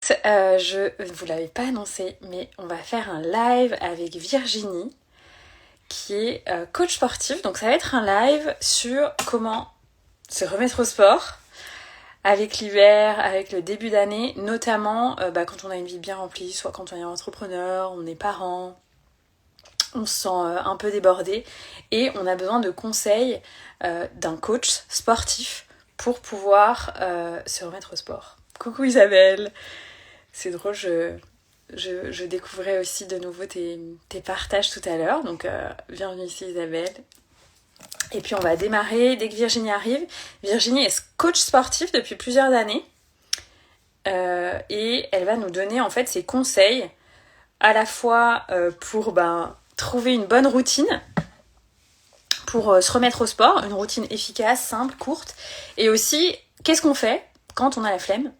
Je ne vous l'avais pas annoncé, mais on va faire un live avec Virginie, qui est coach sportif. Donc ça va être un live sur comment se remettre au sport avec l'hiver, avec le début d'année, notamment quand on a une vie bien remplie, soit quand on est entrepreneur, on est parent, on se sent un peu débordé et on a besoin de conseils d'un coach sportif pour pouvoir se remettre au sport. Coucou Isabelle, c'est drôle, je découvrais aussi de nouveau tes partages tout à l'heure, donc bienvenue ici Isabelle. Et puis on va démarrer dès que Virginie arrive. Virginie est coach sportif depuis plusieurs années et elle va nous donner en fait ses conseils à la fois pour trouver une bonne routine, pour se remettre au sport, une routine efficace, simple, courte, et aussi qu'est-ce qu'on fait quand on a la flemme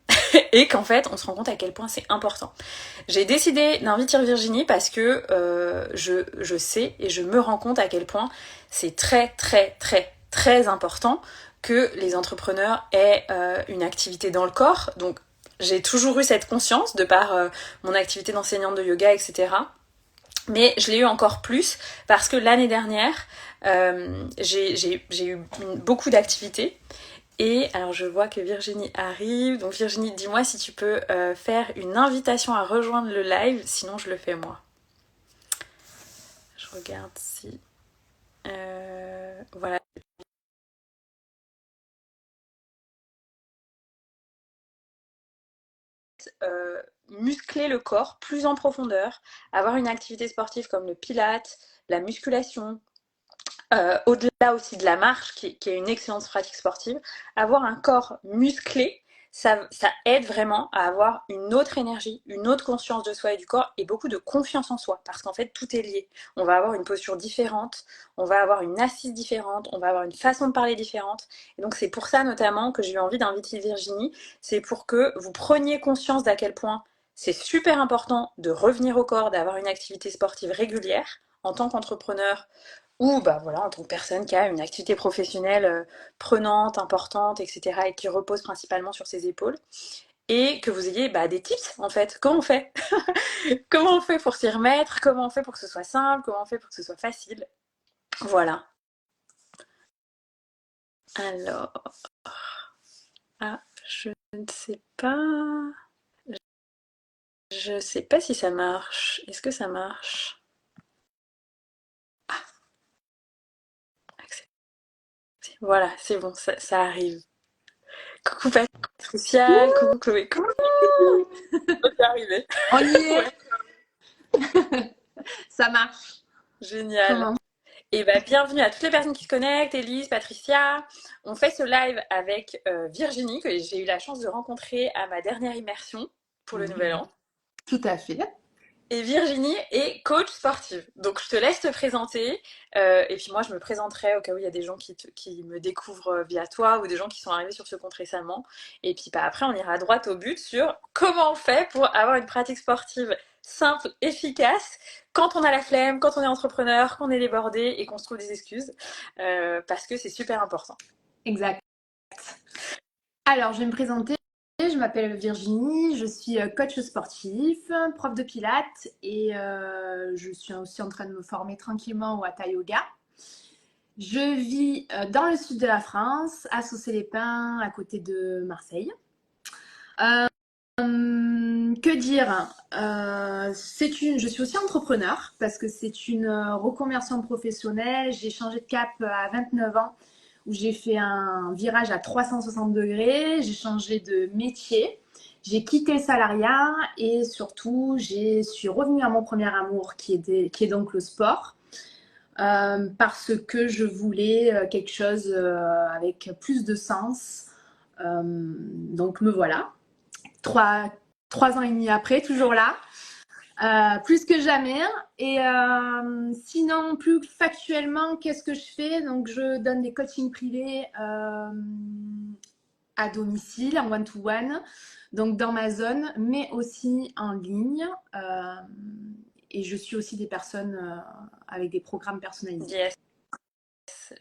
et qu'en fait on se rend compte à quel point c'est important. J'ai décidé d'inviter Virginie parce que je sais et je me rends compte à quel point c'est très très très très important que les entrepreneurs aient une activité dans le corps. Donc j'ai toujours eu cette conscience de par mon activité d'enseignante de yoga, etc. Mais je l'ai eu encore plus parce que l'année dernière, j'ai eu beaucoup d'activités. Et alors je vois que Virginie arrive. Donc Virginie, dis-moi si tu peux faire une invitation à rejoindre le live, sinon je le fais moi. Je regarde si... voilà. Muscler le corps plus en profondeur, avoir une activité sportive comme le pilates, la musculation, au-delà aussi de la marche, qui est une excellente pratique sportive, avoir un corps musclé, ça aide vraiment à avoir une autre énergie, une autre conscience de soi et du corps, et beaucoup de confiance en soi, parce qu'en fait, tout est lié. On va avoir une posture différente, on va avoir une assise différente, on va avoir une façon de parler différente. Et donc, c'est pour ça notamment que j'ai eu envie d'inviter Virginie, c'est pour que vous preniez conscience d'à quel point c'est super important de revenir au corps, d'avoir une activité sportive régulière en tant qu'entrepreneur ou voilà, en tant que personne qui a une activité professionnelle prenante, importante, etc. et qui repose principalement sur ses épaules. Et que vous ayez des tips en fait. Comment on fait? Comment on fait pour s'y remettre? Comment on fait pour que ce soit simple? Comment on fait pour que ce soit facile? Voilà. Alors, je ne sais pas. Je sais pas si ça marche. Est-ce que ça marche? Accepter. Voilà, c'est bon, ça arrive. Coucou Patricia, coucou Chloé. Coucou, c'est arrivé. On y est, Ouais, ça marche. génial. Comment? Et bienvenue à toutes les personnes qui se connectent, Elise, Patricia. On fait ce live avec Virginie, que j'ai eu la chance de rencontrer à ma dernière immersion pour le Nouvel An. Tout à fait. Et Virginie est coach sportive. Donc je te laisse te présenter. Et puis moi, je me présenterai au cas où il y a des gens qui me découvrent via toi ou des gens qui sont arrivés sur ce compte récemment. Et puis après, on ira droit au but sur comment on fait pour avoir une pratique sportive simple, efficace, quand on a la flemme, quand on est entrepreneur, qu'on est débordé et qu'on se trouve des excuses. Parce que c'est super important. Exact. Alors, je vais me présenter. Je m'appelle Virginie, je suis coach sportif, prof de pilates et je suis aussi en train de me former tranquillement au Hatha Yoga. Je vis dans le sud de la France, à Saucé-les-Pins, à côté de Marseille. Que dire je suis aussi entrepreneur parce que c'est une reconversion professionnelle. J'ai changé de cap à 29 ans où j'ai fait un virage à 360 degrés. J'ai changé de métier. J'ai quitté le salariat et surtout, je suis revenue à mon premier amour qui est donc le sport. Parce que je voulais quelque chose avec plus de sens. Donc me voilà. Trois, 3 ans et demi après, toujours là, plus que jamais. Et sinon, plus factuellement, qu'est-ce que je fais? Donc, je donne des coachings privés à domicile, en one-to-one, donc dans ma zone, mais aussi en ligne. Et je suis aussi des personnes avec des programmes personnalisés. Yes,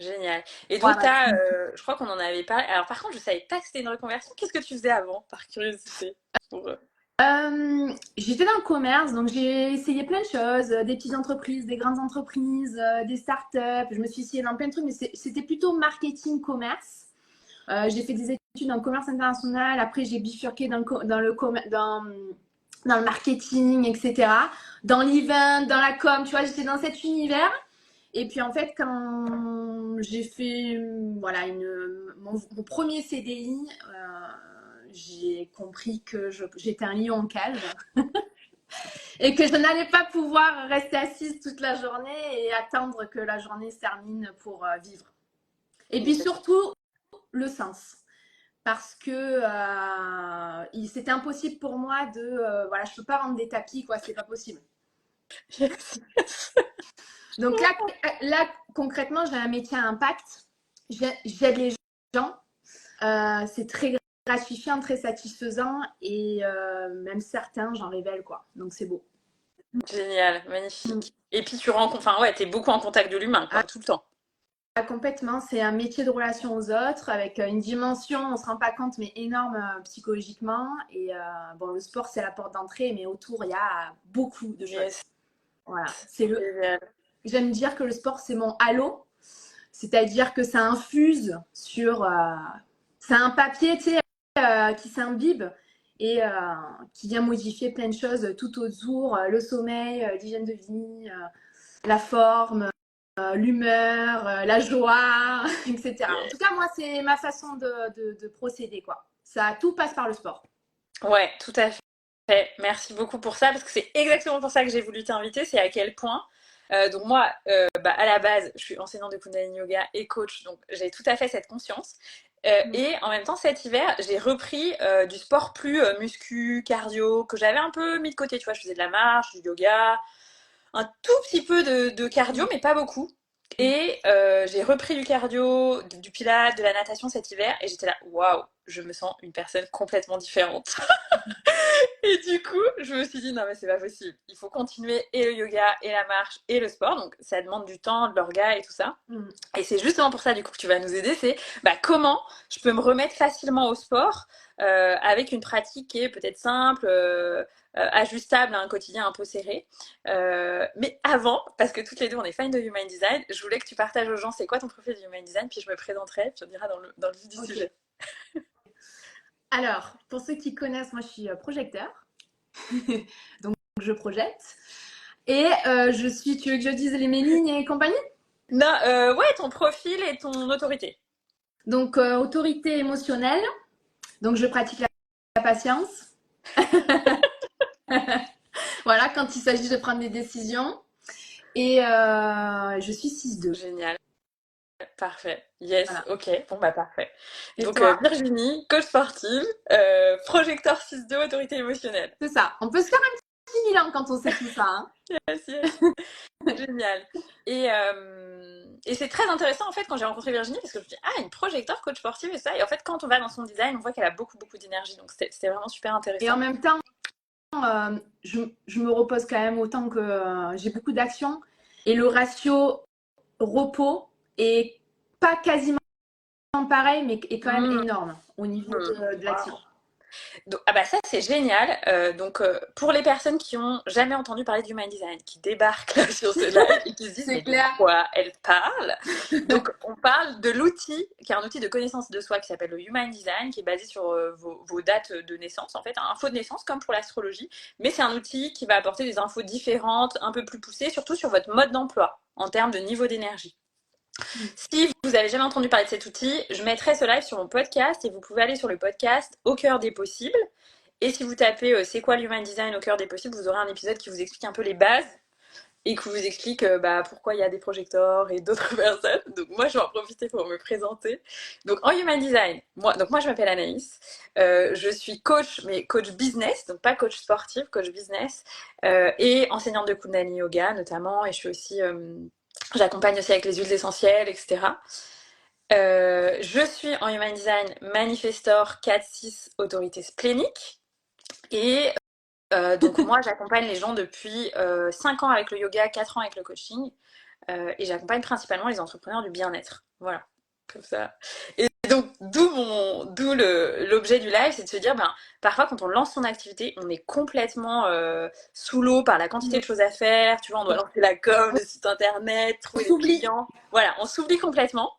génial. Et donc, Voilà. je crois qu'on en avait parlé. Alors, par contre, je savais pas que c'était une reconversion. Qu'est-ce que tu faisais avant, par curiosité pour... J'étais dans le commerce, donc j'ai essayé plein de choses, des petites entreprises, des grandes entreprises, des startups. Je me suis essayée dans plein de trucs, mais c'était plutôt marketing commerce. J'ai fait des études en commerce international. Après, j'ai bifurqué dans le marketing, etc. Dans l'event, dans la com, tu vois, j'étais dans cet univers. Et puis en fait, quand j'ai fait voilà, mon premier CDI, j'ai compris que j'étais un lion en cage et que je n'allais pas pouvoir rester assise toute la journée et attendre que la journée se termine pour vivre. Et puis surtout, le sens. Parce que c'était impossible pour moi voilà, je ne peux pas vendre des tapis, quoi, c'est pas possible. Donc là, concrètement, j'ai un métier à impact. J'aide les gens. C'est très gratifiant, très satisfaisant et même certains, j'en révèle quoi. Donc c'est beau. Génial, magnifique. Et puis tu rencontres, enfin ouais, t'es beaucoup en contact de l'humain, quoi, tout le temps. Complètement, c'est un métier de relation aux autres avec une dimension, on ne se rend pas compte, mais énorme psychologiquement. Et bon, le sport, c'est la porte d'entrée, mais autour, il y a beaucoup de choses. Yes. Voilà. Génial. J'aime dire que le sport, c'est mon halo, c'est-à-dire que ça infuse sur. C'est un papier, tu sais, qui s'imbibe et qui vient modifier plein de choses tout autour, le sommeil, l'hygiène de vie, la forme, l'humeur, la joie, etc. En tout cas, moi, c'est ma façon de procéder, quoi. Ça, tout passe par le sport. Ouais, tout à fait. Merci beaucoup pour ça, parce que c'est exactement pour ça que j'ai voulu t'inviter, c'est à quel point. Donc moi, à la base, je suis enseignante de Kundalini Yoga et coach, donc j'ai tout à fait cette conscience. Et en même temps, cet hiver, j'ai repris du sport plus muscu, cardio, que j'avais un peu mis de côté. Tu vois, je faisais de la marche, du yoga, un tout petit peu de cardio, mais pas beaucoup. Et j'ai repris du cardio, du pilates, de la natation cet hiver, et j'étais là, waouh, je me sens une personne complètement différente. Et du coup, je me suis dit, non mais c'est pas possible, il faut continuer et le yoga, et la marche, et le sport, donc ça demande du temps, de l'orga et tout ça. Et c'est justement pour ça du coup que tu vas nous aider, c'est comment je peux me remettre facilement au sport avec une pratique qui est peut-être simple, ajustable à un quotidien un peu serré. Mais avant, parce que toutes les deux on est fans de Human Design, je voulais que tu partages aux gens c'est quoi ton profil de Human Design, puis je me présenterai, puis on ira dans le vif du sujet. Alors, pour ceux qui connaissent, moi je suis projecteur. Donc je projette. Et tu veux que je dise mes lignes et compagnie? Non, ouais, ton profil et ton autorité. Donc autorité émotionnelle. Donc je pratique la patience. Voilà, quand il s'agit de prendre des décisions. Et je suis 6-2. Génial. Parfait. Yes, Voilà. ok. Bon, bah parfait. Et Donc, toi? Virginie, coach sportive, projecteur 6-2, autorité émotionnelle. C'est ça. On peut se faire un petit bilan quand on sait tout ça. Hein. Yes, yes. Génial. Et c'est très intéressant en fait quand j'ai rencontré Virginie parce que je me dis, ah, une projecteur coach sportive et ça. Et en fait, quand on va dans son design, on voit qu'elle a beaucoup, beaucoup d'énergie. Donc, c'était vraiment super Et en intéressant. même temps, je me repose quand même autant que j'ai beaucoup d'actions. Et le ratio repos est pas quasiment pareil, mais est quand même énorme au niveau de l'action. Wow. Donc, ah bah ça c'est génial. Donc pour les personnes qui ont jamais entendu parler du Human Design, qui débarquent là sur ce live et qui se disent mais de quoi elle parle. Donc on parle de l'outil qui est un outil de connaissance de soi qui s'appelle le Human Design, qui est basé sur vos dates de naissance en fait, hein, info de naissance comme pour l'astrologie, mais c'est un outil qui va apporter des infos différentes, un peu plus poussées, surtout sur votre mode d'emploi en termes de niveau d'énergie. Si vous n'avez jamais entendu parler de cet outil, je mettrai ce live sur mon podcast et vous pouvez aller sur le podcast Au cœur des possibles. Et si vous tapez c'est quoi l'Human Design au cœur des possibles, vous aurez un épisode qui vous explique un peu les bases et qui vous explique pourquoi il y a des projecteurs et d'autres personnes. Donc moi, je vais en profiter pour me présenter. Donc en Human Design, moi je m'appelle Anaïs. Je suis coach, mais coach business, donc pas coach sportif, coach business, et enseignante de Kundalini Yoga notamment. Et je suis aussi j'accompagne aussi avec les huiles essentielles, etc. Je suis en Human Design Manifestor 4-6 autorité splénique. Et donc moi, j'accompagne les gens depuis 5 ans avec le yoga, 4 ans avec le coaching. Et j'accompagne principalement les entrepreneurs du bien-être. Voilà, comme ça. Et donc, d'où l'objet du live, c'est de se dire, ben, parfois quand on lance son activité, on est complètement sous l'eau par la quantité Mm. de choses à faire. Tu vois, on doit lancer la com, le site internet, On trouver des s'oublie. clients. Voilà, on s'oublie complètement.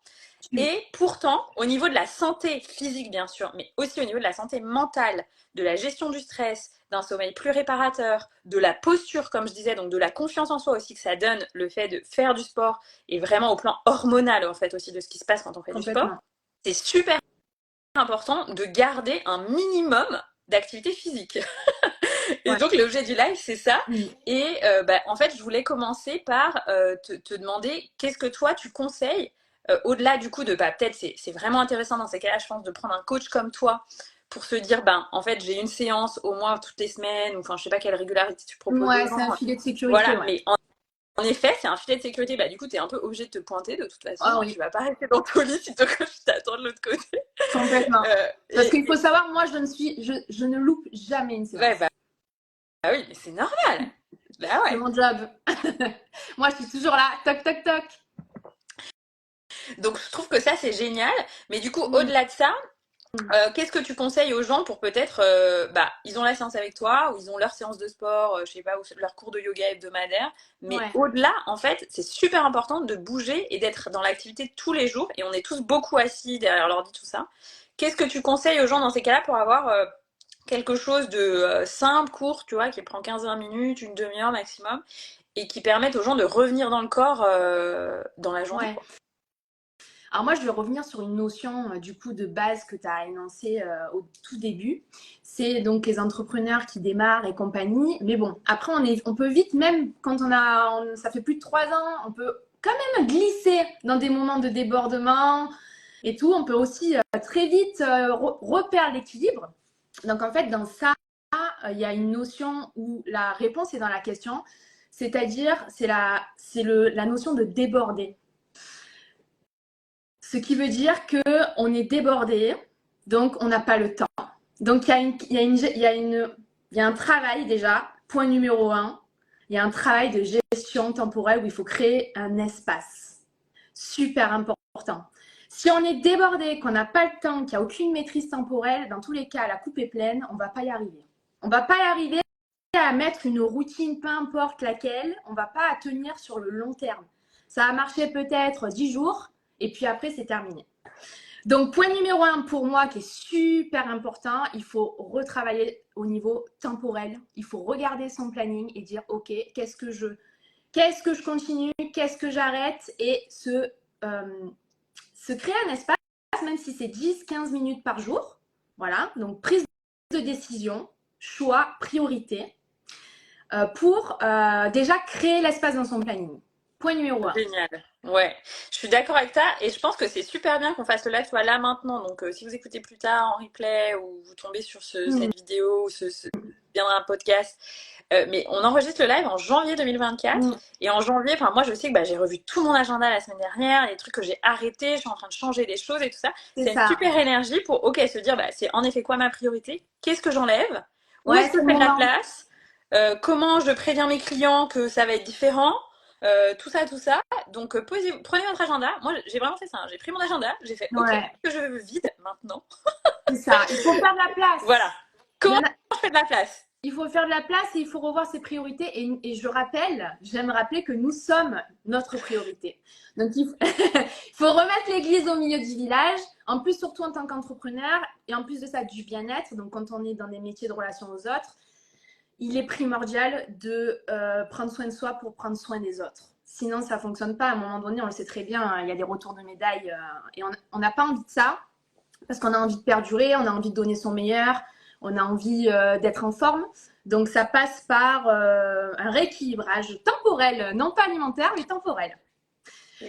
Tu- Et pourtant, au niveau de la santé physique, bien sûr, mais aussi au niveau de la santé mentale, de la gestion du stress, d'un sommeil plus réparateur, de la posture, comme je disais, donc de la confiance en soi aussi que ça donne, le fait de faire du sport, et vraiment au plan hormonal, en fait, aussi de ce qui se passe quand on fait du sport, Complètement. c'est super important de garder un minimum d'activité physique. Et Ouais. donc, l'objet du live, c'est ça. Mm. Et en fait, je voulais commencer par te demander qu'est-ce que toi, tu conseilles au-delà du coup de, peut-être, c'est vraiment intéressant dans ces cas-là, je pense, de prendre un coach comme toi pour se dire, en fait, j'ai une séance au moins toutes les semaines, ou enfin, je sais pas quelle régularité tu proposes aux Ouais, c'est un gens. filet de sécurité, Voilà, ouais. mais en effet, c'est un filet de sécurité. Du coup, tu es un peu obligé de te pointer de toute façon. Ah Hein, oui, tu vas pas rester dans ton lit si ton coach t'attend de l'autre côté. complètement. Euh, Parce qu'il et, faut savoir, moi, je ne loupe jamais une ouais, séance. oui, mais c'est normal. Bah C'est ouais. mon job. Moi, je suis toujours là, toc, toc, toc. Donc je trouve que ça c'est génial. Mais du coup, Mm. au-delà de ça, qu'est-ce que tu conseilles aux gens pour peut-être, ils ont la séance avec toi, ou ils ont leur séance de sport, je sais pas, ou leur cours de yoga hebdomadaire. Mais Ouais. au-delà, en fait, c'est super important de bouger et d'être dans l'activité tous les jours. Et on est tous beaucoup assis derrière l'ordi, tout ça. Qu'est-ce que tu conseilles aux gens dans ces cas-là pour avoir quelque chose de simple, court, tu vois, qui prend 15-20 minutes, une demi-heure maximum, et qui permettent aux gens de revenir dans le corps dans la journée, Ouais. quoi. Alors moi, je vais revenir sur une notion du coup de base que tu as énoncée au tout début. C'est donc les entrepreneurs qui démarrent et compagnie. Mais bon, après, on peut vite, même quand ça fait plus de 3 ans, on peut quand même glisser dans des moments de débordement et tout. On peut aussi très vite repérer l'équilibre. Donc en fait, dans ça, il y a une notion où la réponse est dans la question. C'est-à-dire, la notion de déborder. Ce qui veut dire qu'on est débordé, donc on n'a pas le temps. Donc il y a un travail déjà, point numéro 1, il y a un travail de gestion temporelle où il faut créer un espace. Super important. Si on est débordé, qu'on n'a pas le temps, qu'il n'y a aucune maîtrise temporelle, dans tous les cas, la coupe est pleine, on ne va pas y arriver. On ne va pas y arriver à mettre une routine, peu importe laquelle, on ne va pas tenir sur le long terme. Ça a marché peut-être 10 jours, et puis après, c'est terminé. Donc, point numéro 1 pour moi qui est super important, il faut retravailler au niveau temporel. Il faut regarder son planning et dire, OK, qu'est-ce que je continue, qu'est-ce que j'arrête et se créer un espace, même si c'est 10-15 minutes par jour. Voilà, donc prise de décision, choix, priorité, pour déjà créer l'espace dans son planning. Point numéro 1. Génial. Ouais, je suis d'accord avec toi et je pense que c'est super bien qu'on fasse le live soit là maintenant. Donc, si vous écoutez plus tard en replay ou vous tombez sur cette vidéo ou viendra un podcast, mais on enregistre le live en janvier 2024 et en janvier, enfin moi je sais que j'ai revu tout mon agenda la semaine dernière, les trucs que j'ai arrêtés, je suis en train de changer des choses et tout ça. C'est C'est une ça. super énergie pour se dire c'est en effet quoi ma priorité, qu'est-ce que j'enlève, où est-ce Ouais, que c'est je le fais de la moment. place, comment je préviens mes clients que ça va être différent. Tout ça, tout ça. Donc, prenez votre agenda. Moi, j'ai vraiment fait ça. Hein. J'ai pris mon agenda, j'ai fait OK, Ouais, que je veux vide maintenant. c'est ça. Il faut faire de la Voilà. place. Il y Comment en a, je fais de la place? il faut faire de la place et il faut revoir ses priorités. Et j'aime rappeler que nous sommes notre priorité. Donc, il faut remettre l'église au milieu du village. En plus, surtout en tant qu'entrepreneur. Et en plus de ça, du bien-être. Donc, quand on est dans des métiers de relation aux autres, il est primordial de prendre soin de soi pour prendre soin des autres. Sinon, ça ne fonctionne pas. À un moment donné, on le sait très bien, hein, il y a des retours de médailles et on n'a pas envie de ça parce qu'on a envie de perdurer, on a envie de donner son meilleur, on a envie d'être en forme. Donc, ça passe par un rééquilibrage temporel, non pas alimentaire, mais temporel.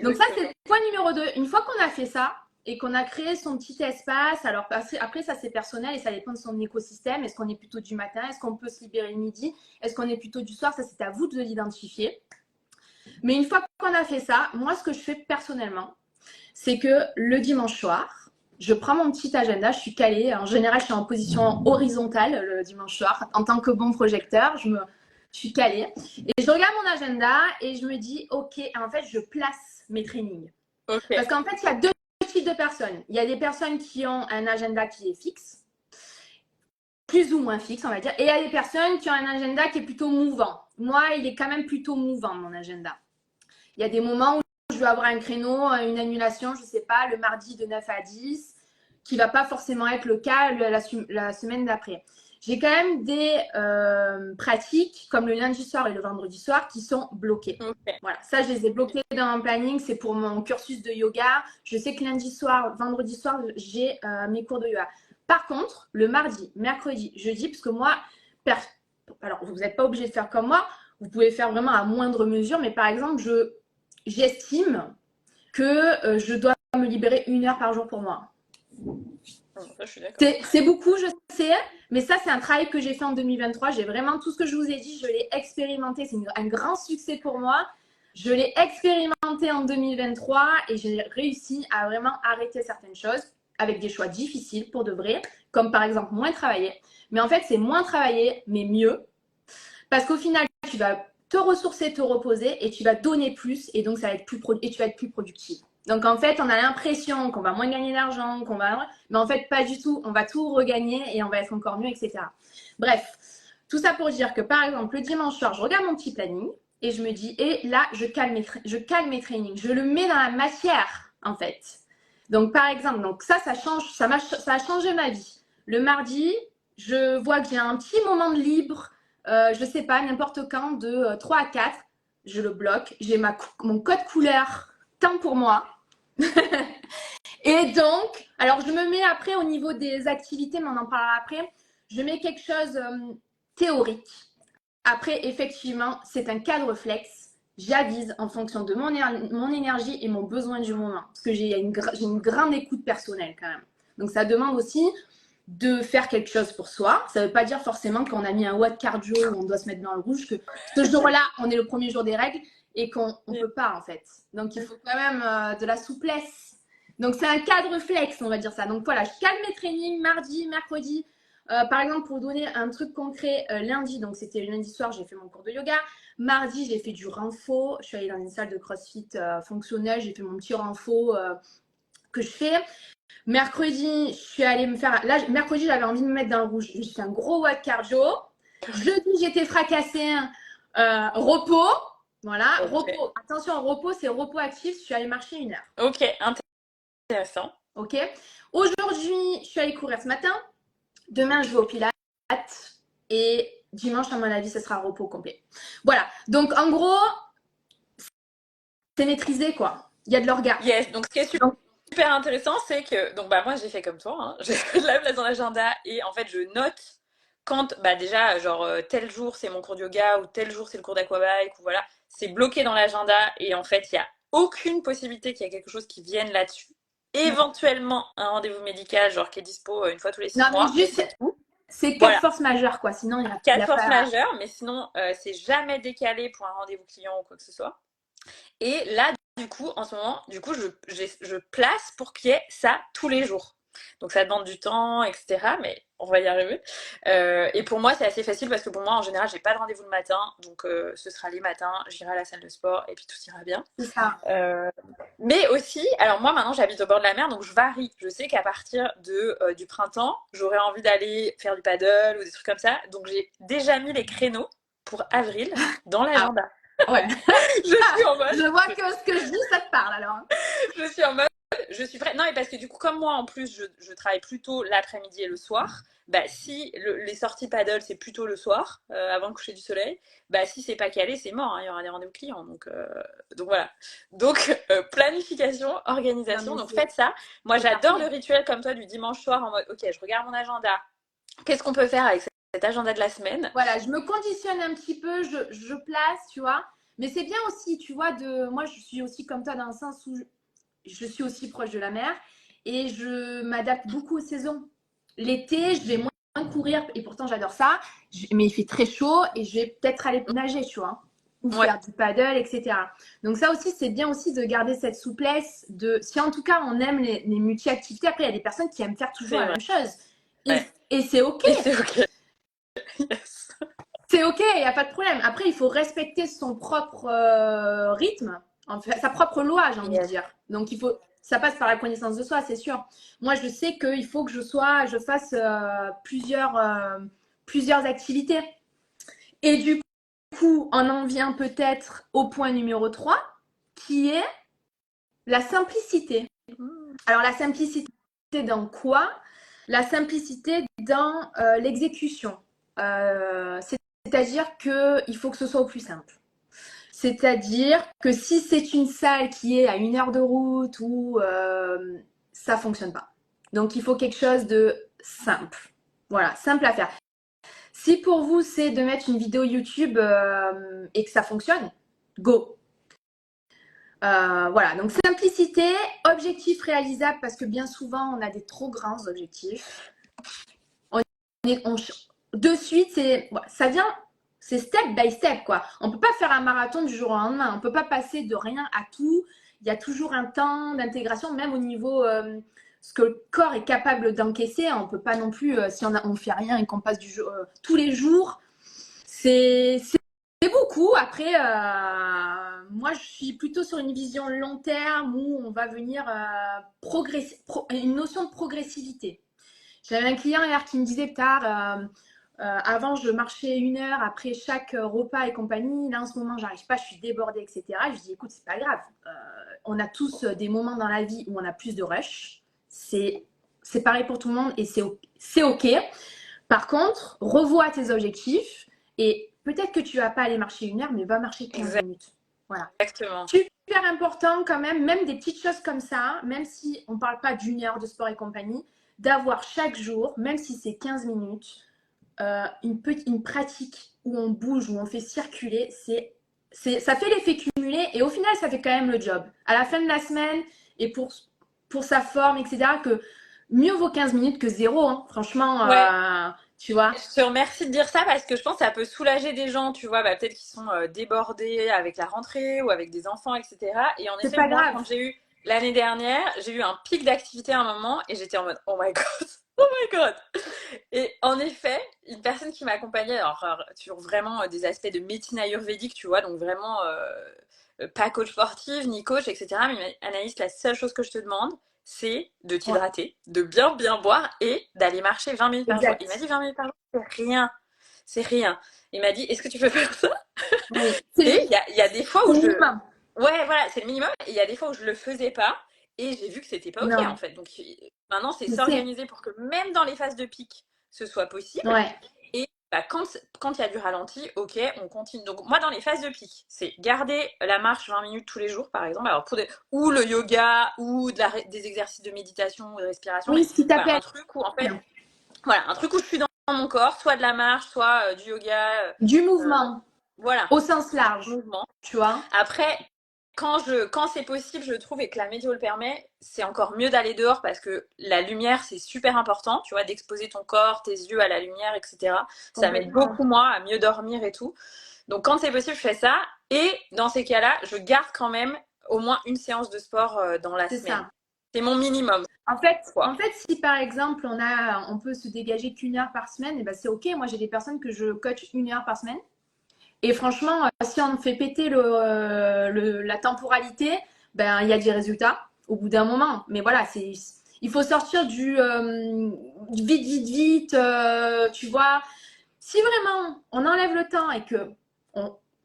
Donc, ça, c'est le point numéro 2. Une fois qu'on a fait ça, et qu'on a créé son petit espace. Alors après, ça c'est personnel et ça dépend de son écosystème. Est-ce qu'on est plutôt du matin? Est-ce qu'on peut se libérer le midi? Est-ce qu'on est plutôt du soir? Ça, c'est à vous de l'identifier. Mais une fois qu'on a fait ça, moi, ce que je fais personnellement, c'est que le dimanche soir, je prends mon petit agenda, je suis calée. En général, je suis en position horizontale le dimanche soir. En tant que bon projecteur, je suis calée. Et je regarde mon agenda et je me dis, OK, en fait, je place mes trainings. OK. Parce qu'en fait, il y a deux type de personnes. Il y a des personnes qui ont un agenda qui est fixe, plus ou moins fixe, on va dire. Et il y a des personnes qui ont un agenda qui est plutôt mouvant. Moi, il est quand même plutôt mouvant, mon agenda. Il y a des moments où je vais avoir un créneau, une annulation, je ne sais pas, le mardi de 9 à 10, qui ne va pas forcément être le cas la semaine d'après. J'ai quand même des pratiques, comme le lundi soir et le vendredi soir, qui sont bloquées. Ok. Voilà, ça, je les ai bloquées dans mon planning. C'est pour mon cursus de yoga. Je sais que lundi soir, vendredi soir, j'ai mes cours de yoga. Par contre, le mardi, mercredi, jeudi, parce que moi, alors vous n'êtes pas obligé de faire comme moi, vous pouvez faire vraiment à moindre mesure, mais par exemple, j'estime que je dois me libérer 1 heure par jour pour moi. Ça, je suis d'accord. C'est beaucoup, je sais, mais ça, c'est un travail que j'ai fait en 2023. J'ai vraiment tout ce que je vous ai dit, je l'ai expérimenté. C'est un grand succès pour moi. Je l'ai expérimenté en 2023 et j'ai réussi à vraiment arrêter certaines choses avec des choix difficiles pour de vrai, comme par exemple moins travailler. Mais en fait, c'est moins travailler, mais mieux. Parce qu'au final, tu vas te ressourcer, te reposer et tu vas donner plus et donc ça va être et tu vas être plus productive. Donc en fait, on a l'impression qu'on va moins gagner d'argent, mais en fait pas du tout. On va tout regagner et on va être encore mieux, etc. Bref, tout ça pour dire que par exemple le dimanche soir, je regarde mon petit planning et je me dis et là je cale mes trainings, je le mets dans la matière en fait. Donc par exemple, ça change, ça a changé ma vie. Le mardi, je vois que j'ai un petit moment de libre. Je sais pas, n'importe quand, de 3 à 4, je le bloque. J'ai mon code couleur temps pour moi. Et donc, alors je me mets après au niveau des activités, mais on en parlera après. Je mets quelque chose théorique. Après, effectivement, c'est un cadre flex. J'avise en fonction de mon énergie et mon besoin du moment. Parce que j'ai une grande écoute personnelle quand même. Donc, ça demande aussi de faire quelque chose pour soi. Ça ne veut pas dire forcément qu'on a mis un watt cardio où on doit se mettre dans le rouge, que ce jour-là, on est le premier jour des règles et qu'on ne peut pas en fait. Donc, il faut quand même de la souplesse. Donc, c'est un cadre flex, on va dire ça. Donc, voilà, je calme mes trainings mardi, mercredi. Par exemple, pour donner un truc concret, lundi, donc c'était le lundi soir, j'ai fait mon cours de yoga. Mardi, j'ai fait du renfo. Je suis allée dans une salle de crossfit fonctionnelle. J'ai fait mon petit renfo que je fais. Mercredi, je suis allée me faire. Là, mercredi, j'avais envie de me mettre dans le rouge. J'ai fait un gros watt cardio. Jeudi, j'étais fracassée. Repos. Voilà, Okay. repos. Attention, repos, c'est repos actif. Je suis allée marcher 1 heure. Ok, intéressant. Ok. Aujourd'hui, je suis allée courir ce matin. Demain, je vais au Pilates. Et dimanche, à mon avis, ce sera repos complet. Voilà. Donc, en gros, c'est maîtrisé, quoi. Il y a de l'orga. Yes, donc ce qui est super intéressant, c'est que donc moi j'ai fait comme toi, hein. J'ai fait de la place dans l'agenda et en fait je note quand déjà genre tel jour c'est mon cours de yoga ou tel jour c'est le cours d'aquabike ou voilà, c'est bloqué dans l'agenda et en fait il y a aucune possibilité qu'il y ait quelque chose qui vienne là-dessus. Éventuellement un rendez-vous médical genre qui est dispo une fois tous les 6 mois. Mais juste, c'est 4 forces majeures, quoi. Sinon, il y a 4 forces majeures, mais sinon c'est jamais décalé pour un rendez-vous client ou quoi que ce soit. Et là, du coup, en ce moment, je place pour qu'il y ait ça tous les jours. Donc ça demande du temps, etc. Mais on va y arriver. Et pour moi, c'est assez facile parce que pour moi, en général, j'ai pas de rendez-vous le matin. Donc ce sera les matins, j'irai à la salle de sport et puis tout ira bien. C'est ça. Mais aussi, alors moi maintenant j'habite au bord de la mer, donc je varie. Je sais qu'à partir du printemps, j'aurais envie d'aller faire du paddle ou des trucs comme ça. Donc j'ai déjà mis les créneaux pour avril dans l'agenda. Ouais. Je suis en mode. Je vois que ce que je dis, ça te parle alors. Je suis en mode. Je suis prête. Non, mais parce que du coup, comme moi en plus, je travaille plutôt l'après-midi et le soir. Si les sorties paddle c'est plutôt le soir, avant le coucher du soleil, si c'est pas calé, c'est mort, hein, il y aura des rendez-vous clients. Donc voilà. Donc planification, organisation. Donc faites ça. Moi j'adore le rituel comme toi du dimanche soir en mode ok, je regarde mon agenda. Qu'est-ce qu'on peut faire avec cet agenda de la semaine? Voilà, je me conditionne un petit peu, je place, tu vois. Mais c'est bien aussi, tu vois, moi je suis aussi comme toi dans le sens où je suis aussi proche de la mer et je m'adapte beaucoup aux saisons. L'été, je vais moins courir et pourtant j'adore ça, mais il fait très chaud et je vais peut-être aller nager, tu vois, ou faire du paddle, etc. Donc ça aussi, c'est bien aussi de garder cette souplesse. Si en tout cas on aime les multi-activités, après il y a des personnes qui aiment faire toujours la même chose. Et c'est ok. Et c'est ok. Yes. C'est ok, il n'y a pas de problème. Après, il faut respecter son propre rythme, en fait, sa propre loi, j'ai envie de dire. Donc, il faut ça passe par la connaissance de soi, c'est sûr. Moi, je sais qu'il faut que je fasse plusieurs activités. Et du coup, on en vient peut-être au point numéro 3, qui est la simplicité. Alors, la simplicité dans quoi? La simplicité dans l'exécution. C'est-à-dire qu'il faut que ce soit au plus simple. C'est-à-dire que si c'est une salle qui est à 1 heure de route ou ça fonctionne pas. Donc il faut quelque chose de simple. Voilà, simple à faire. Si pour vous c'est de mettre une vidéo YouTube et que ça fonctionne, go. Voilà, donc simplicité, objectif réalisable parce que bien souvent on a des trop grands objectifs. De suite, ça vient, c'est step by step, quoi. On ne peut pas faire un marathon du jour au lendemain. On ne peut pas passer de rien à tout. Il y a toujours un temps d'intégration, même au niveau ce que le corps est capable d'encaisser. On ne peut pas non plus, si on ne fait rien et qu'on passe tous les jours, c'est beaucoup. Après, moi, je suis plutôt sur une vision long terme où on va venir une notion de progressivité. J'avais un client hier qui me disait tard, avant je marchais 1 heure après chaque repas et compagnie. Là en ce moment j'arrive pas, je suis débordée, etc. Je dis écoute, c'est pas grave. On a tous des moments dans la vie où on a plus de rush. C'est pareil pour tout le monde et c'est ok. Par contre, revois tes objectifs et peut-être que tu vas pas aller marcher 1 heure, mais va marcher 15 minutes. Voilà. Exactement. Super important quand même des petites choses comme ça, même si on parle pas d'1 heure de sport et compagnie, d'avoir chaque jour, même si c'est 15 minutes, une pratique où on bouge, où on fait circuler, ça fait l'effet cumulé et au final, ça fait quand même le job. À la fin de la semaine et pour sa forme, etc., que mieux vaut 15 minutes que zéro, hein. Franchement, Ouais. tu vois. Je te remercie de dire ça parce que je pense que ça peut soulager des gens, tu vois, bah, peut-être qu'ils sont débordés avec la rentrée ou avec des enfants, etc. Et en C'est effet, pas moi, grave. quand j'ai eu l'année dernière, j'ai eu un pic d'activité à un moment et j'étais en mode oh my god, oh my god. Et en effet, une personne qui m'accompagnait, alors sur vraiment des aspects de médecine ayurvédique, tu vois, donc vraiment pas coach sportive ni coach, etc. Mais Anaïs, la seule chose que je te demande, c'est de Ouais, t'hydrater, de bien boire et d'aller marcher 20 minutes par jour. Il m'a exact. dit 20 minutes par jour, c'est rien. C'est rien. Il m'a dit, est-ce que tu peux faire ça? Oui. C'est Et il y a des fois le où minimum. Ouais, voilà, c'est le minimum. Et il y a des fois où je le faisais pas. Et j'ai vu que c'était pas OK, en Non, fait. Donc maintenant, c'est je sais. s'organiser pour que même dans les phases de pic, ce soit possible. Ouais, Et bah, quand il y a du ralenti, ok, on continue. Donc moi, dans les phases de pic, c'est garder la marche 20 minutes tous les jours, par exemple, alors ou le yoga, ou des exercices de méditation ou de respiration, oui, mais ce qui voilà, t'appelle. un truc où en fait, voilà, un truc où je suis dans mon corps, soit de la marche, soit du yoga, Du euh, mouvement, voilà, au sens large, mouvement. tu vois. Après, quand c'est possible, je trouve, et que la météo le permet, c'est encore mieux d'aller dehors parce que la lumière, c'est super important, tu vois, d'exposer ton corps, tes yeux à la lumière, etc. Ça m'aide Complètement. beaucoup, moi, à mieux dormir et tout. Donc, quand c'est possible, je fais ça. Et dans ces cas-là, je garde quand même au moins une séance de sport dans la C'est semaine. ça. C'est mon minimum, En fait, quoi. en fait, si par exemple on peut se dégager qu'1 heure par semaine, et ben c'est ok. Moi, j'ai des personnes que je coach 1 heure par semaine. Et franchement, si on fait péter la temporalité, ben il y a des résultats au bout d'un moment. Mais voilà, il faut sortir du vite, vite, vite. Tu vois, si vraiment on enlève le temps et que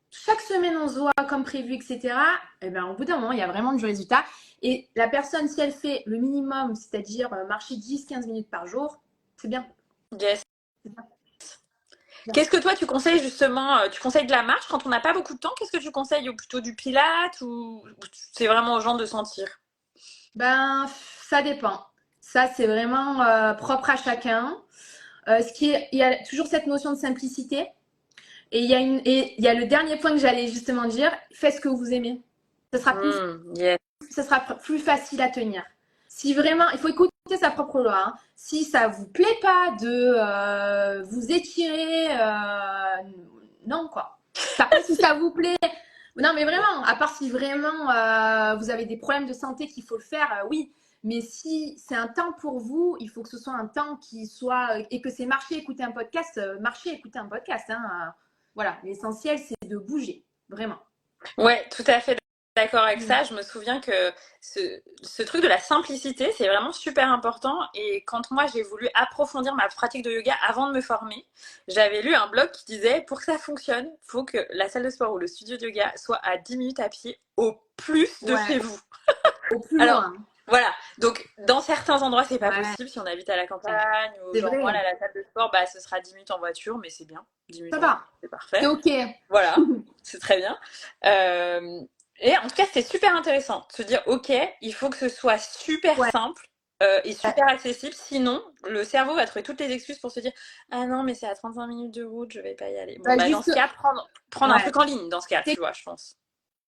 chaque semaine on se voit comme prévu, etc., et ben, au bout d'un moment, il y a vraiment du résultat. Et la personne, si elle fait le minimum, c'est-à-dire marcher 10-15 minutes par jour, c'est bien. Yes. C'est bien. Qu'est-ce que toi tu conseilles justement Tu conseilles de la marche quand on n'a pas beaucoup de temps? Qu'est-ce que tu conseilles? Ou plutôt du pilate? Ou c'est vraiment aux gens de sentir? Ben, ça dépend. Ça, c'est vraiment propre à chacun. Il y a toujours cette notion de simplicité. Et il y a le dernier point que j'allais justement dire, faites ce que vous aimez. Ce sera Yes. plus facile à tenir. Si vraiment, il faut écouter sa propre loi, hein. Si ça vous plaît pas de vous étirer, non quoi. Par contre, si ça vous plaît, non mais vraiment, à part si vraiment vous avez des problèmes de santé qu'il faut le faire, oui. Mais si c'est un temps pour vous, il faut que ce soit un temps qui soit et que c'est marcher, écouter un podcast, marcher, écouter un podcast. Hein, voilà, l'essentiel c'est de bouger, vraiment. Ouais, tout à fait d'accord avec Mm. ça. Je me souviens que ce truc de la simplicité, c'est vraiment super important. Et quand moi, j'ai voulu approfondir ma pratique de yoga avant de me former, j'avais lu un blog qui disait, pour que ça fonctionne, il faut que la salle de sport ou le studio de yoga soit à 10 minutes à pied au plus de Ouais, chez vous. au plus Alors, loin. voilà. Donc, dans certains endroits, c'est pas Ouais, possible. Si on habite à la campagne ou c'est genre, moi, vrai. là, la salle de sport, bah, ce sera 10 minutes en voiture, mais c'est bien. 10 minutes Ça en voiture, va. c'est C'est parfait. OK. Voilà. C'est très bien. Euh, et en tout cas, c'était super intéressant de se dire, OK, il faut que ce soit super Ouais. simple et super accessible. Sinon, le cerveau va trouver toutes les excuses pour se dire, ah non, mais c'est à 35 minutes de route, je vais pas y aller. Bon, Bah, bah, dans juste, ce cas, prendre un ouais. truc en ligne, dans ce cas, C'est tu vois, je pense.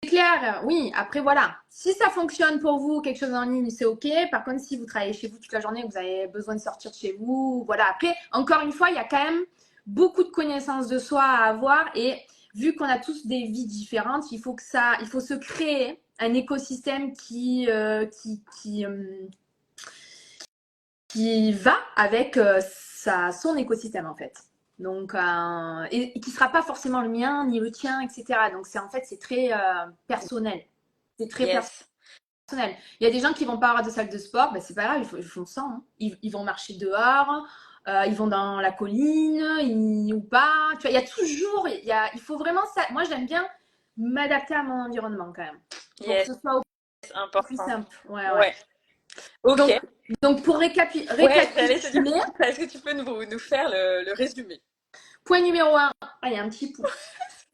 clair, oui. Après, voilà. Si ça fonctionne pour vous, quelque chose en ligne, c'est OK. Par contre, si vous travaillez chez vous toute la journée, vous avez besoin de sortir de chez vous, voilà. Après, encore une fois, il y a quand même beaucoup de connaissances de soi à avoir. Et vu qu'on a tous des vies différentes, il faut se créer un écosystème qui va avec son écosystème, en fait. Donc, et qui ne sera pas forcément le mien, ni le tien, etc. Donc, en fait, c'est très personnel. C'est très Yes. personnel. Il y a des gens qui vont pas avoir de salle de sport, ben c'est pas grave, ils font ça. Hein. Ils vont marcher dehors, ils vont dans la colline, ou pas. Tu vois, il y a toujours, il faut vraiment ça. Moi, j'aime bien m'adapter à mon environnement quand même, pour que Yes, ce soit au plus important. simple. Ouais, ouais. Ouais. Ok. Donc, pour Ouais, j'allais te dire, récapituler, est-ce que tu peux nous faire le résumé? point numéro un, ah, il y a un petit pouce.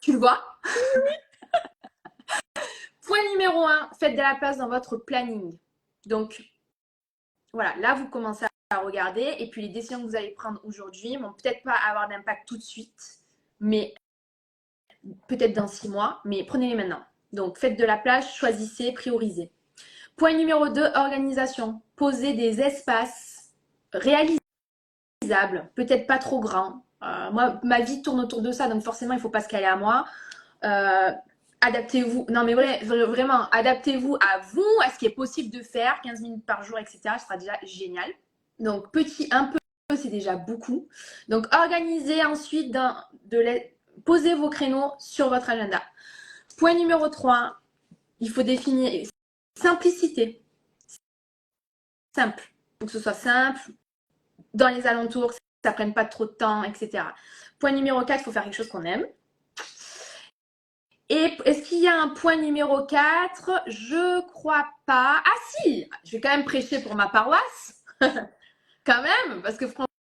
Tu le vois? Point numéro un, faites de la place dans votre planning. Donc, voilà, là, vous commencez à regarder. Et puis, les décisions que vous allez prendre aujourd'hui vont peut-être pas avoir d'impact tout de suite, mais peut-être dans 6 mois. Mais prenez-les maintenant. Donc, faites de la place, choisissez, priorisez. Point numéro 2, organisation. Posez des espaces réalisables, peut-être pas trop grands. Moi, ma vie tourne autour de ça, donc forcément, il ne faut pas se caler à moi. Euh, adaptez-vous. Non, mais vraiment, adaptez-vous à vous, à ce qui est possible de faire, 15 minutes par jour, etc. Ce sera déjà génial. Donc, un peu, c'est déjà beaucoup. Donc, organisez ensuite, posez vos créneaux sur votre agenda. Point numéro 3, il faut définir simplicité. Simple. Il faut que ce soit simple, dans les alentours, que ça ne prenne pas trop de temps, etc. Point numéro 4, il faut faire quelque chose qu'on aime. Et est-ce qu'il y a un point numéro 4? Je crois pas. Ah si, je vais quand même prêcher pour ma paroisse. Quand même, parce que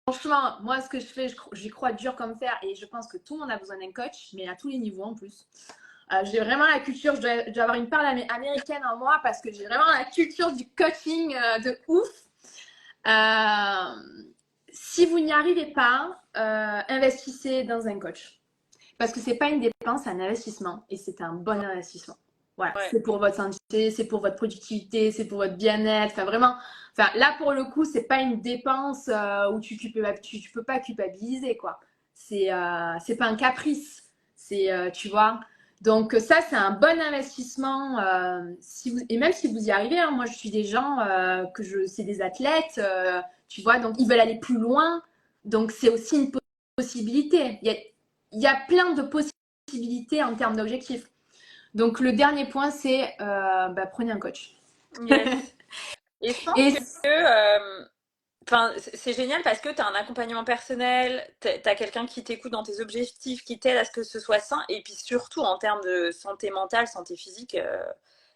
franchement, moi, ce que je fais, j'y crois dur comme fer et je pense que tout le monde a besoin d'un coach, mais à tous les niveaux en plus. J'ai vraiment la culture, je dois avoir une part américaine en moi parce que j'ai vraiment la culture du coaching de ouf. Si vous n'y arrivez pas, investissez dans un coach. Parce que c'est pas une dépense, c'est un investissement et c'est un bon investissement. Voilà, Ouais. c'est pour votre santé, c'est pour votre productivité, c'est pour votre bien-être. Enfin, vraiment, là pour le coup, c'est pas une dépense où tu peux pas culpabiliser quoi. C'est pas un caprice, tu vois. Donc ça, c'est un bon investissement. Et même si vous y arrivez, hein, moi je suis des gens c'est des athlètes, tu vois, donc ils veulent aller plus loin. Donc c'est aussi une possibilité. Il y a plein de possibilités en termes d'objectifs. Donc, le dernier point, c'est prenez un coach. Yes. Et je pense Et que enfin, c'est génial parce que tu as un accompagnement personnel, tu as quelqu'un qui t'écoute dans tes objectifs, qui t'aide à ce que ce soit sain, et puis surtout en termes de santé mentale, santé physique,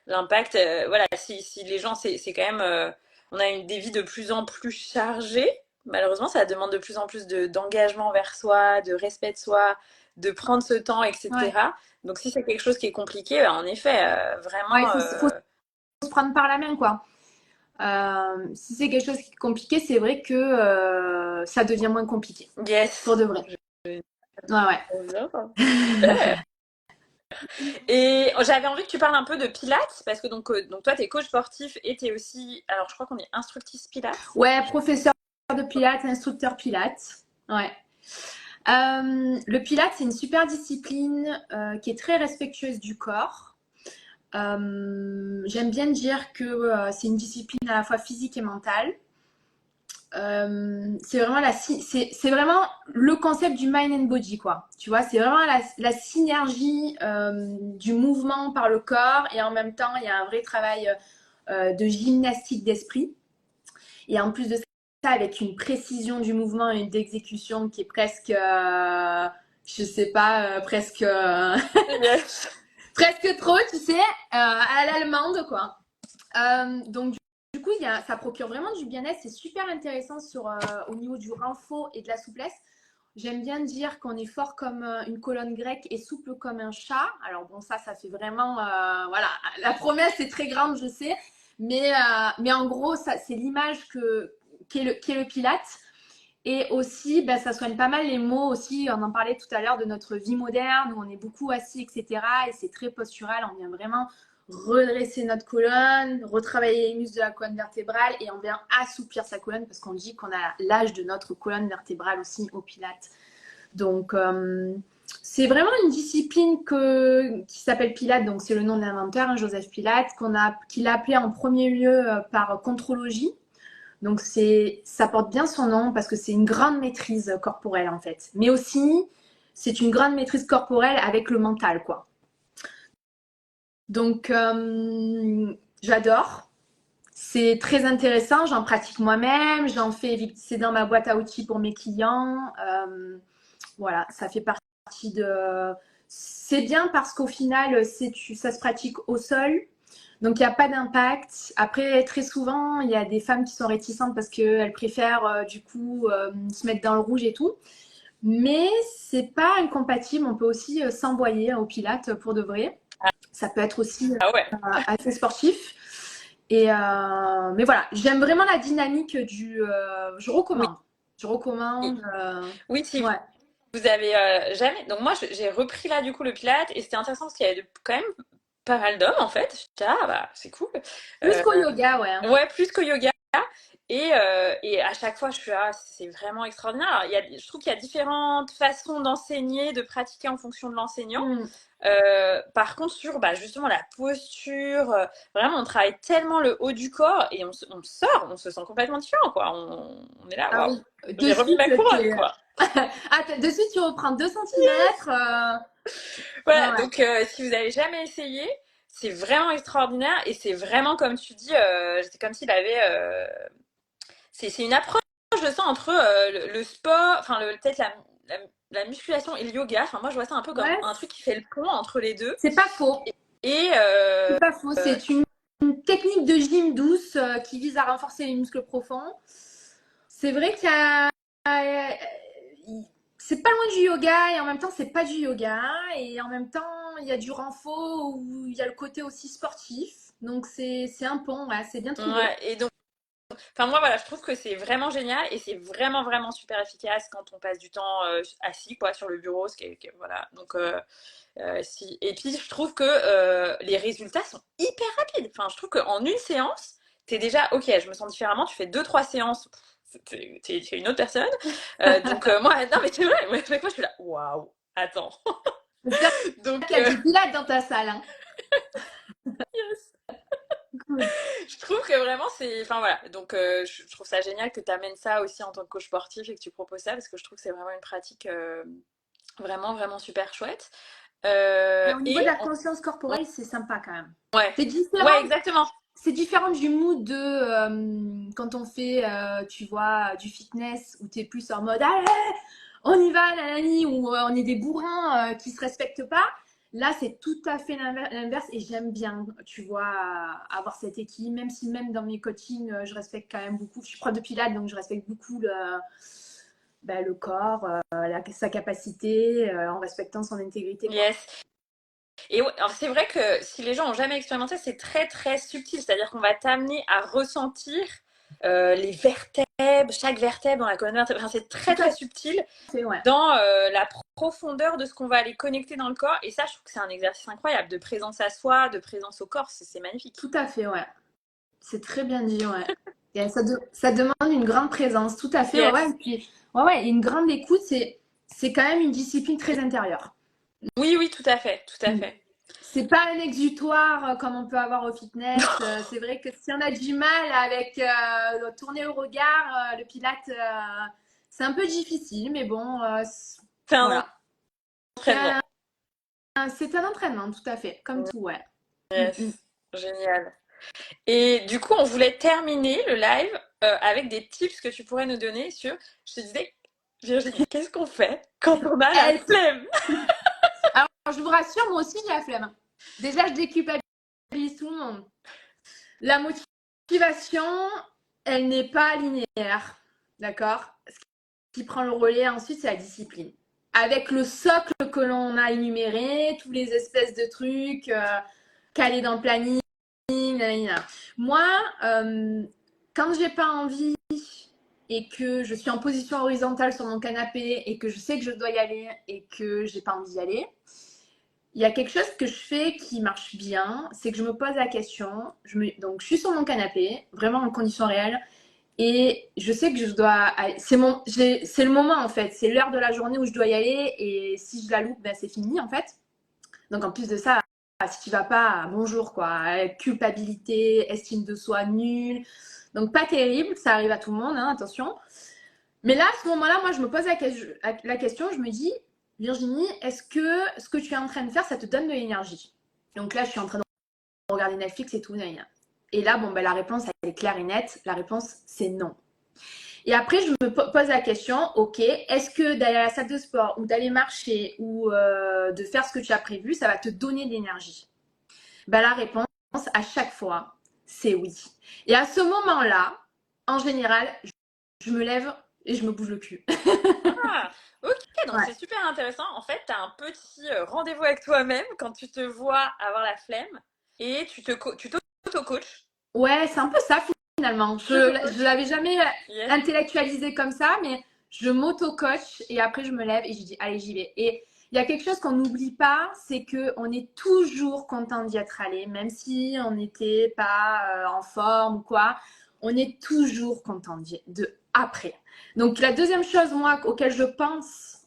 l'impact, voilà, si les gens, c'est quand même, on a des vies de plus en plus chargées, malheureusement, ça demande de plus en plus d'engagement vers soi, de respect de soi, de prendre ce temps, ouais, etc. Donc si c'est quelque chose qui est compliqué, en effet, ouais, vraiment, faut se prendre par la main, quoi. Si c'est quelque chose qui est compliqué, c'est vrai que ça devient moins compliqué. yes. Pour de vrai. Ouais, ouais. Super. Et j'avais envie que tu parles un peu de Pilates, parce que donc toi, tu es coach sportif et tu es aussi, alors je crois qu'on est instructrice Pilates. Ouais, professeur de Pilates, instructeur Pilates. Ouais. Le Pilates, c'est une super discipline qui est très respectueuse du corps. J'aime bien dire que c'est une discipline à la fois physique et mentale. C'est vraiment c'est vraiment le concept du mind and body, quoi. Tu vois, c'est vraiment la synergie du mouvement par le corps et en même temps, il y a un vrai travail de gymnastique d'esprit. Et en plus de ça, avec une précision du mouvement et d'exécution qui est presque, je sais pas, presque, Yes. presque trop, tu sais, à l'allemande, quoi. Donc, du coup, ça procure vraiment du bien-être. C'est super intéressant au niveau du renfort et de la souplesse. J'aime bien dire qu'on est fort comme une colonne grecque et souple comme un chat. Alors bon, ça fait vraiment... voilà, la promesse est très grande, je sais. Mais en gros, c'est l'image qu'est le Pilate. Et aussi, ben, ça soigne pas mal les maux aussi. On en parlait tout à l'heure de notre vie moderne où on est beaucoup assis, etc. Et c'est très postural. On vient vraiment redresser notre colonne, retravailler les muscles de la colonne vertébrale et on vient assouplir sa colonne parce qu'on dit qu'on a l'âge de notre colonne vertébrale aussi au Pilates. Donc, c'est vraiment une discipline qui s'appelle Pilates, donc c'est le nom de l'inventeur, hein, Joseph Pilates, qu'il a appelé en premier lieu par contrologie. Donc, ça porte bien son nom parce que c'est une grande maîtrise corporelle en fait. Mais aussi, c'est une grande maîtrise corporelle avec le mental, quoi. Donc, j'adore. C'est très intéressant. J'en pratique moi-même. C'est dans ma boîte à outils pour mes clients. Voilà, ça fait partie de. C'est bien parce qu'au final, ça se pratique au sol. Donc, il n'y a pas d'impact. Après, très souvent, il y a des femmes qui sont réticentes parce qu'elles préfèrent du coup se mettre dans le rouge et tout. Mais c'est pas incompatible. On peut aussi s'envoyer au Pilates pour de vrai. Ça peut être aussi Ah ouais. assez sportif. Mais voilà, j'aime vraiment la dynamique je Oui. recommande. Je recommande. Oui, si Ouais. vous avez jamais. Donc moi, j'ai repris là du coup le Pilate et c'était intéressant parce qu'il y avait quand même pas mal d'hommes en fait. J'étais ah bah c'est cool. Plus qu'au yoga, ouais. Ouais, plus qu'au yoga. Et à chaque fois, je suis là, c'est vraiment extraordinaire. Alors, je trouve qu'il y a différentes façons d'enseigner, de pratiquer en fonction de l'enseignant. Mm. Par contre, sur bah, justement la posture, vraiment, on travaille tellement le haut du corps et on sort, on se sent complètement différent, quoi. On est là, Ah waouh, oui, de j'ai remis suite, ma couronne, quoi. de suite, tu reprends 2 centimètres. Ouais, Voilà, ouais. donc si vous avez jamais essayé, c'est vraiment extraordinaire et c'est vraiment comme tu dis, c'est comme s'il avait c'est une approche, je sens, entre le sport, enfin, peut-être la, la musculation et le yoga. Enfin, moi, je vois ça un peu comme Ouais, un truc qui fait le pont entre les deux. c'est pas faux. Et C'est pas faux. C'est une technique de gym douce qui vise à renforcer les muscles profonds. C'est vrai qu'il y a. C'est pas loin du yoga et en même temps, c'est pas du yoga. Et en même temps, il y a du renfort où il y a le côté aussi sportif. Donc, c'est un pont, ouais, c'est bien trouvé. ouais, et donc, enfin, moi, voilà, je trouve que c'est vraiment génial et c'est vraiment, vraiment super efficace quand on passe du temps assis, quoi, sur le bureau. Voilà. Donc, si... Et puis, je trouve que les résultats sont hyper rapides. Enfin, je trouve qu'en une séance, t'es déjà, ok, je me sens différemment. Tu fais deux, trois séances, t'es une autre personne. Donc, moi, non, mais c'est vrai. Moi, je suis là, waouh, attends. J'espère Donc, qu'il y a du pilates dans ta salle, hein. Cool. je trouve que vraiment, c'est. Enfin, voilà. Donc, je trouve ça génial que tu amènes ça aussi en tant que coach sportif et que tu proposes ça parce que je trouve que c'est vraiment une pratique vraiment, vraiment super chouette. Mais au niveau de Et. la conscience corporelle, c'est sympa quand même. Ouais. C'est Ouais, différent, exactement. c'est différent du mood de quand on fait, tu vois, du fitness où tu es plus en mode allez, on y va, nanani, ou on est des bourrins qui se respectent pas. Là, c'est tout à fait l'inverse et j'aime bien, tu vois, avoir cette équilibre, même si même dans mes coachings, je respecte quand même beaucoup. Je suis prof de pilates, donc je respecte beaucoup le corps, sa capacité, en respectant son intégrité, quoi. Yes. Et ouais, alors c'est vrai que si les gens ont jamais expérimenté, c'est très très subtil. C'est-à-dire qu'on va t'amener à ressentir les vertèbres, chaque vertèbre dans la colonne vertébrale. Enfin, c'est très Tout à très subtil fait, ouais. dans la profondeur de ce qu'on va aller connecter dans le corps. Et ça, je trouve que c'est un exercice incroyable de présence à soi, de présence au corps. C'est magnifique. Tout à fait, ouais. C'est très bien dit, ouais. Et ça demande une grande présence, tout à fait, ouais, ouais. Et Yes. puis, ouais, ouais, et une grande écoute, c'est quand même une discipline très intérieure. Oui, oui, tout à fait, tout à Mm. fait. c'est pas un exutoire comme on peut avoir au fitness. C'est vrai que si on a du mal avec tourner au regard, le Pilate, c'est un peu difficile, mais bon, C'est un voilà. C'est entraînement. c'est un entraînement, tout à fait, comme tout, ouais. Mm, mm. Yes, génial. Et du coup, on voulait terminer le live avec des tips que tu pourrais nous donner sur, je te disais, Virginie, qu'est-ce qu'on fait quand on a la Eh, flemme? alors, je vous rassure, moi aussi, j'ai la flemme. Déjà, je déculpabilise tout le monde. La motivation, elle n'est pas linéaire, d'accord? Ce qui prend le relais ensuite, c'est la discipline. Avec le socle que l'on a énuméré, tous les espèces de trucs calés dans le planning, nanana. Moi, quand j'ai pas envie et que je suis en position horizontale sur mon canapé et que je sais que je dois y aller et que j'ai pas envie d'y aller, il y a quelque chose que je fais qui marche bien, c'est que je me pose la question. Donc, je suis sur mon canapé, vraiment en conditions réelles, et je sais que je dois. C'est le moment en fait, c'est l'heure de la journée où je dois y aller, et si je la loupe, ben, c'est fini en fait. Donc, en plus de ça, si tu vas pas, bonjour quoi, culpabilité, estime de soi nulle. Donc, pas terrible, ça arrive à tout le monde, hein, attention. Mais là, à ce moment-là, moi, je me pose la question, je me dis, Virginie, est-ce que ce que tu es en train de faire, ça te donne de l'énergie? Donc là, je suis en train de regarder Netflix et tout. Et là, bon, ben, la réponse, elle est claire et nette. La réponse, c'est non. Et après, je me pose la question, ok, est-ce que d'aller à la salle de sport ou d'aller marcher ou de faire ce que tu as prévu, ça va te donner de l'énergie? Ben, la réponse, à chaque fois, c'est oui. Et à ce moment-là, en général, je me lève et je me bouge le cul. Ah, ok, donc Ouais. c'est super intéressant. En fait, tu as un petit rendez-vous avec toi-même quand tu te vois avoir la flemme et tu t'auto-coaches. Ouais, c'est un peu ça finalement. Tu Je t'auto-coaches. l'avais jamais Yes. intellectualisé comme ça, mais je m'auto-coach et après je me lève et je dis allez, j'y vais. Et il y a quelque chose qu'on n'oublie pas, c'est que on est toujours content d'y être allé, même si on n'était pas en forme ou quoi. On est toujours content de après. Donc la deuxième chose moi auquel je pense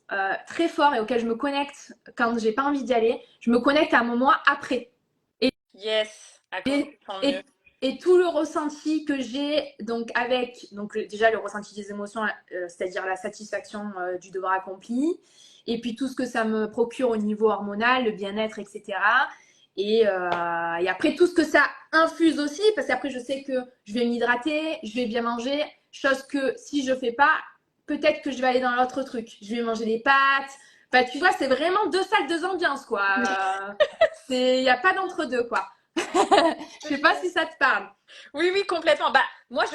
très fort et auquel je me connecte quand j'ai pas envie d'y aller, je me connecte à mon moi après. Yes. À quoi Et, tant mieux. et, et tout le ressenti que j'ai, donc avec, donc déjà le ressenti des émotions, c'est-à-dire la satisfaction du devoir accompli, et puis tout ce que ça me procure au niveau hormonal, le bien-être, etc. Et après tout ce que ça infuse aussi, parce qu'après je sais que je vais m'hydrater, je vais bien manger, chose que si je fais pas, peut-être que je vais aller dans l'autre truc. Je vais manger des pâtes. Enfin, tu vois, c'est vraiment deux salles, deux ambiances, quoi. Il n'y a pas d'entre-deux, quoi. Je sais pas si ça te parle. Oui, oui, complètement. Bah, moi,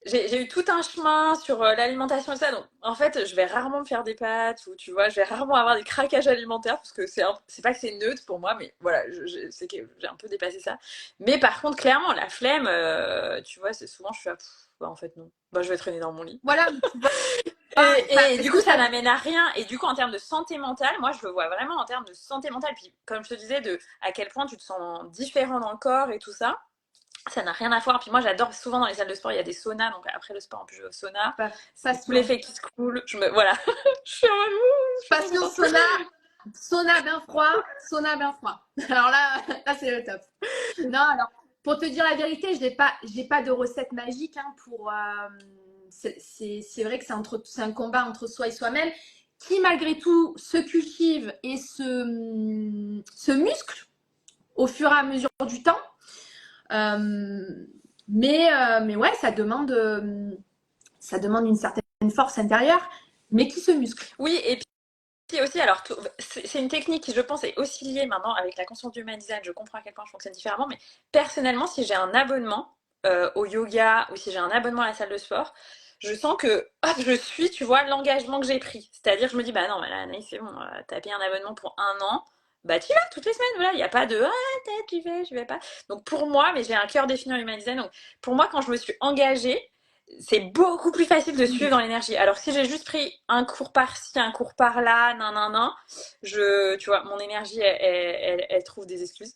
j'ai eu tout un chemin sur l'alimentation et ça. Donc, en fait, je vais rarement me faire des pâtes ou tu vois, je vais rarement avoir des craquages alimentaires parce que c'est pas que c'est neutre pour moi, mais voilà, c'est que j'ai un peu dépassé ça. Mais par contre, clairement, la flemme, tu vois, c'est souvent je suis bah, en fait non. Bah, je vais traîner dans mon lit. Voilà, tu vois. Et du Est-ce coup, que ça ça. n'amène à rien. Et du coup, en termes de santé mentale, moi, je le vois vraiment en termes de santé mentale. Puis, comme je te disais, de à quel point tu te sens différent dans le corps et tout ça. Ça n'a rien à voir. Puis moi, j'adore souvent dans les salles de sport, il y a des saunas. Donc après le sport, en plus, je vais au sauna. C'est tout Passion. l'effet qui se coule. Voilà. Je suis en mode, je suis trop Passion contente. sauna. Sauna bien froid. Sauna bien froid. Alors là c'est le top. Non, alors, pour te dire la vérité, j'ai pas de recette magique hein, pour. C'est vrai que c'est un combat entre soi et soi-même qui, malgré tout, se cultive et se muscle au fur et à mesure du temps. Euh, mais ouais, ça demande une certaine force intérieure, mais qui se muscle. Oui, et puis aussi, alors, c'est une technique qui, je pense, est aussi liée maintenant avec la conscience du human design. Je comprends à quel point je fonctionne différemment. Mais personnellement, si j'ai un abonnement au yoga ou si j'ai un abonnement à la salle de sport, je sens que hop, je suis, tu vois, l'engagement que j'ai pris. C'est-à-dire, je me dis, bah non, bah là, Anaïs, c'est bon, t'as payé un abonnement pour un an. Bah, tu y vas toutes les semaines, voilà, il n'y a pas de tu vais, je vais pas. Donc, pour moi, mais j'ai un cœur défini en human design. Donc, pour moi, quand je me suis engagée, c'est beaucoup plus facile de suivre dans l'énergie. Alors si j'ai juste pris un cours par-ci, un cours par-là, nan nan nan, tu vois, mon énergie, elle trouve des excuses.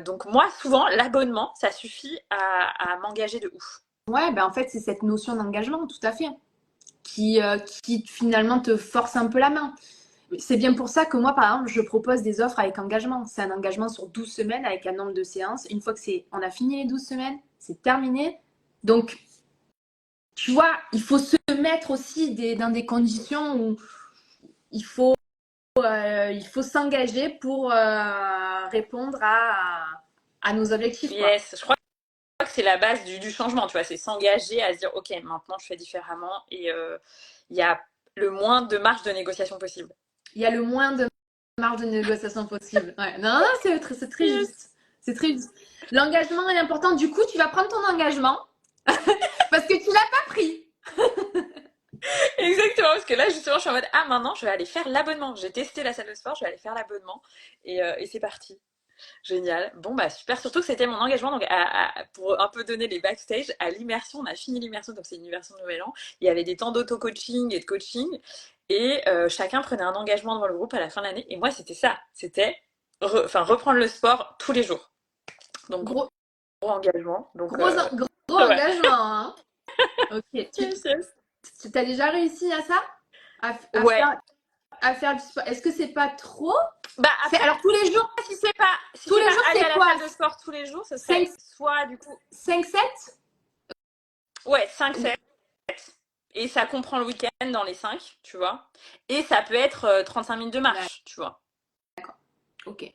Donc moi, souvent, l'abonnement, ça suffit à m'engager de ouf. Ouais, ben en fait, c'est cette notion d'engagement, tout à fait, qui finalement te force un peu la main. C'est bien pour ça que moi, par exemple, je propose des offres avec engagement. C'est un engagement sur 12 semaines avec un nombre de séances. Une fois que on a fini les 12 semaines, c'est terminé. Donc, tu vois, il faut se mettre aussi dans des conditions où il faut, il faut s'engager pour répondre à nos objectifs, quoi. Yes, je crois que c'est la base du changement, tu vois, c'est s'engager à se dire, ok, maintenant je fais différemment et il y a le moins de marge de négociation possible. Il y a le moins de marge de négociation possible. Ouais. Non, non, c'est très Yes. juste. C'est très juste. L'engagement est important. Du coup, tu vas prendre ton engagement parce que tu l'as pas pris. Exactement, parce que là justement je suis en mode, ah maintenant je vais aller faire l'abonnement. J'ai testé la salle de sport, je vais aller faire l'abonnement et c'est parti. Génial. Bon, bah super. Surtout que c'était mon engagement. Donc, pour un peu donner les backstage, à l'immersion, on a fini l'immersion. Donc, c'est une immersion de Nouvel An. Il y avait des temps d'auto-coaching et de coaching. Et chacun prenait un engagement devant le groupe à la fin de l'année. Et moi, c'était ça. C'était reprendre le sport tous les jours. Donc, Gros, gros engagement. Donc, gros ouais. engagement. Hein. Ok. Yes, yes. Tu as déjà réussi à ça Ouais. à faire du sport. Est-ce que c'est pas trop? Bah, après, Alors, tous les jours, si c'est pas, si tous c'est les pas jours, aller c'est à la quoi? salle de sport tous les jours, ce serait soit du coup, 5-7? ouais, 5-7. Et ça comprend le week-end dans les 5, tu vois. Et ça peut être 35 minutes de Ouais, marche, tu vois. ok.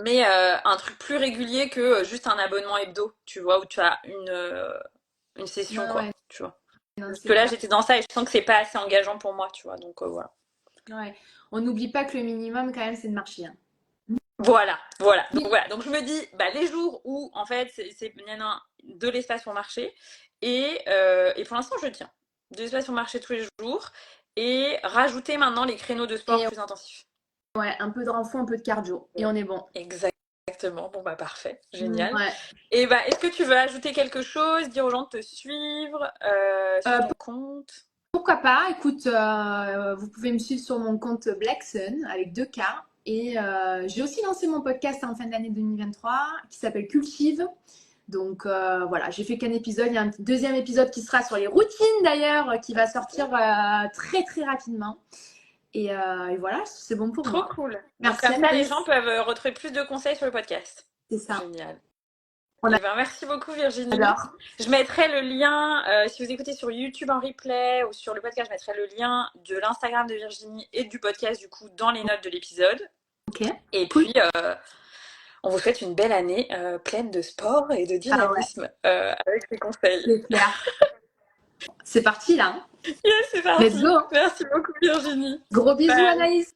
Mais un truc plus régulier que juste un abonnement hebdo, tu vois, où tu as une session, Ouais, quoi, ouais, tu vois. non, Parce c'est que là, clair. j'étais dans ça et je sens que c'est pas assez engageant pour moi, tu vois. Donc voilà. Ouais. On n'oublie pas que le minimum, quand même, c'est de marcher. Hein. Voilà, voilà. Donc voilà. Donc je me dis, bah, les jours où, en fait, il y en a de l'espace pour marcher. Et pour l'instant, je tiens. De l'espace pour marcher tous les jours. Et rajouter maintenant les créneaux de sport Et plus intensifs. ouais, un peu de renfort, un peu de cardio. Et on est bon. Exactement. Bon, bah, parfait. Génial. Ouais. Et bah, est-ce que tu veux ajouter quelque chose, dire aux gens de te suivre sur Euh, ton compte? Pourquoi pas? Écoute, vous pouvez me suivre sur mon compte Blackson avec 2 K. Et j'ai aussi lancé mon podcast en fin d'année 2023 qui s'appelle Cultive. Donc voilà, j'ai fait qu'un épisode. Il y a un deuxième épisode qui sera sur les routines d'ailleurs, qui va sortir très très rapidement. Et voilà, c'est bon pour Trop moi. cool. Donc Merci comme ça, les Anaïs. gens peuvent retrouver plus de conseils sur le podcast. C'est ça. Génial. On Et ben merci beaucoup Virginie. adore. Je mettrai le lien, si vous écoutez sur YouTube en replay ou sur le podcast, je mettrai le lien de l'Instagram de Virginie et du podcast du coup dans les notes de l'épisode. Ok. Et Cool. puis on vous souhaite une belle année pleine de sport et de Ah ouais, dynamisme avec les conseils. c'est clair. C'est parti là. Hein. Yes, c'est Let's parti. go. Merci beaucoup Virginie. Gros bisous Bye. Anaïs.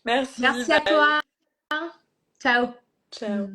Merci, Merci à bye. toi. Ciao. Ciao.